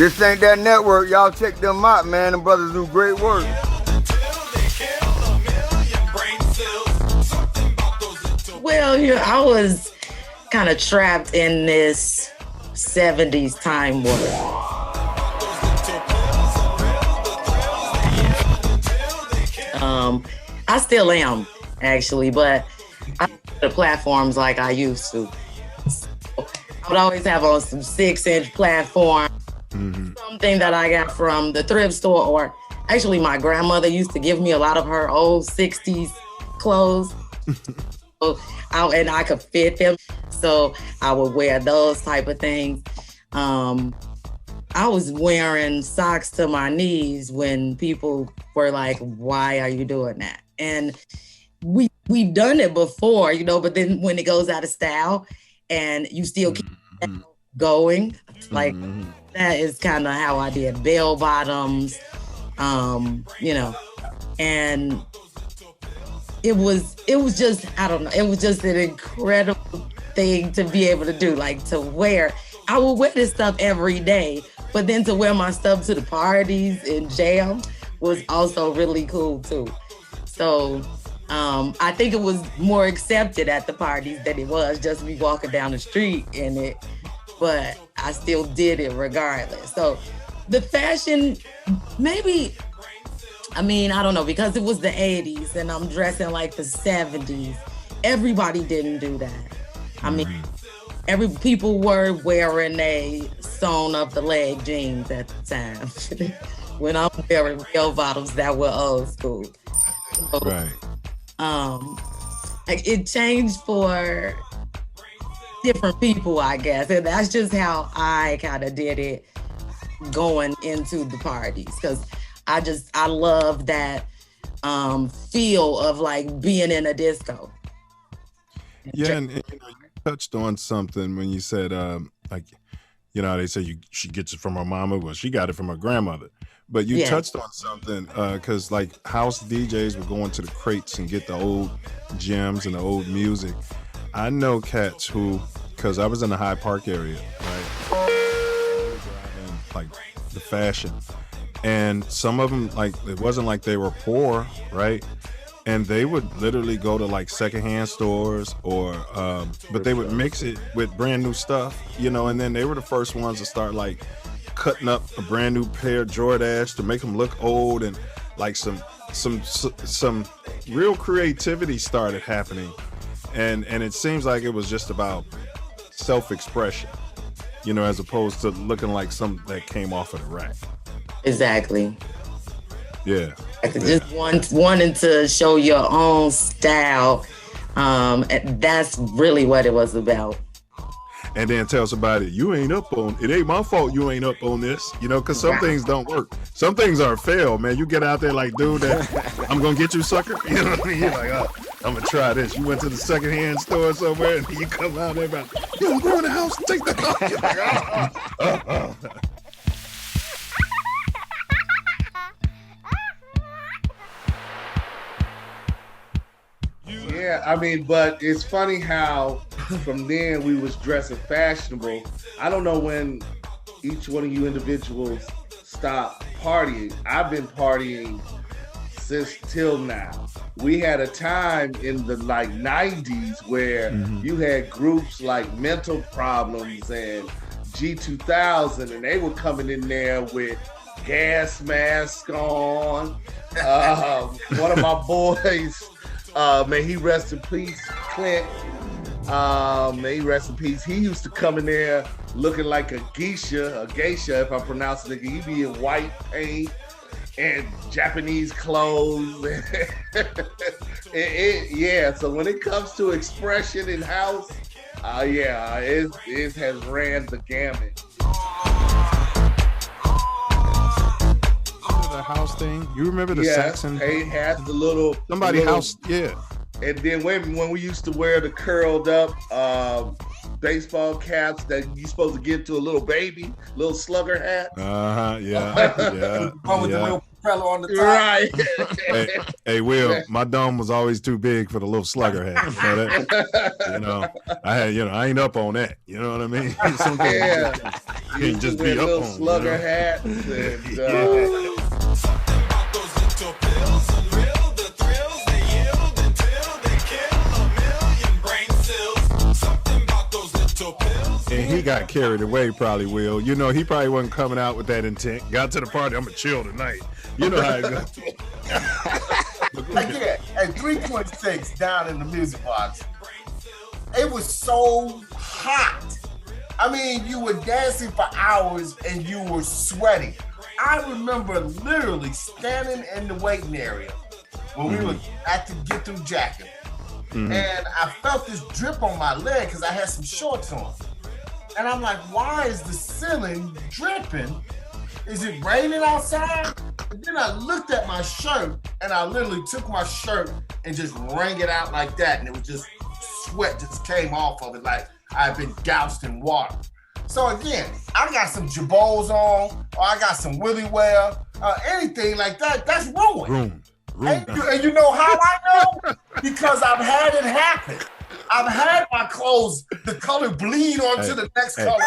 This ain't that network. Y'all check them out, man. Them brothers do great work. Well, I was kind of trapped in this 70s time warp. I still am, actually, but I don't have the platforms like I used to. So I would always have on some 6-inch platform, something that I got from the thrift store, or actually my grandmother used to give me a lot of her old 60s clothes. And I could fit them, so I would wear those type of things. I was wearing socks to my knees when people were like, "Why are you doing that?" And we've done it before, but then when it goes out of style and you still keep going, like that is kind of how I did bell bottoms, and it was just, I don't know, it was just an incredible thing to be able to do, like to wear. I would wear this stuff every day, but then to wear my stuff to the parties and jam was also really cool too. So I think it was more accepted at the parties than it was just me walking down the street in it, but I still did it regardless. So the fashion, maybe, I don't know, because it was the 80s and I'm dressing like the 70s. Everybody didn't do that. People were wearing a sewn up the leg jeans at the time. When I'm wearing bell bottoms that were old school. So, right. It changed for different people, I guess. And that's just how I kind of did it going into the parties. Because I love that feel of like being in a disco. Yeah, and you touched on something when you said they say she gets it from her mama. Well, she got it from her grandmother. But you touched on something because like house DJs would go into the crates and get the old gems and the old music. I know cats who, because I was in the Hyde Park area, right? Like the fashion. And some of them, like, it wasn't like they were poor, right? And they would literally go to like secondhand stores or, but they would mix it with brand new stuff, and then they were the first ones to start like cutting up a brand new pair of Jordache to make them look old, and like some real creativity started happening. And it seems like it was just about self-expression, as opposed to looking like something that came off of the rack. Exactly. Yeah. Just wanting to show your own style. And that's really what it was about. And then tell somebody, it ain't my fault you ain't up on this, because some things don't work. Some things are fail, man. You get out there like, dude, I'm going to get you, sucker. You know what I mean? You're like, oh, I'm going to try this. You went to the secondhand store somewhere and you come out there about, I'm going in the house and take that off. You're like, oh. Yeah, but it's funny how from then we was dressing fashionable. I don't know when each one of you individuals stopped partying. I've been partying since till now. We had a time in the like 90s where you had groups like Mental Problems and G2000, and they were coming in there with gas masks on. One of my boys, may he rest in peace, Clint. May he rest in peace. He used to come in there looking like a geisha, if I'm pronouncing it. He'd be in white paint and Japanese clothes. So when it comes to expression in house, it has ran the gamut. The house thing. You remember the Saxon? They had the little house, yeah. And then when we used to wear the curled up baseball caps that you supposed to give to a little baby, little slugger hat. The one with the little propeller on the top. Right. hey, Will, my dome was always too big for the little slugger hat. I had, I ain't up on that. You know what I mean? can't just be up little on slugger hats and Something about those little pills, unreal, the thrills they yield until they kill a million brain cells. Something about those little pills. And he got carried away, probably, Will. You know, he probably wasn't coming out with that intent. Got to the party, I'm gonna chill tonight. You know how it goes. Again, at 3.6 down in the music box, it was so hot. I mean, you were dancing for hours and you were sweating. I remember literally standing in the waiting area when we were at the get through jacket. And I felt this drip on my leg because I had some shorts on. And I'm like, why is the ceiling dripping? Is it raining outside? And then I looked at my shirt and I literally took my shirt and just wrung it out like that. And it was just sweat just came off of it like I've been doused in water. So again, I got some Jabots on, or I got some Willie wear, anything like that, that's ruined. And you know how I know? Because I've had it happen. I've had my clothes, the color bleed onto the next color.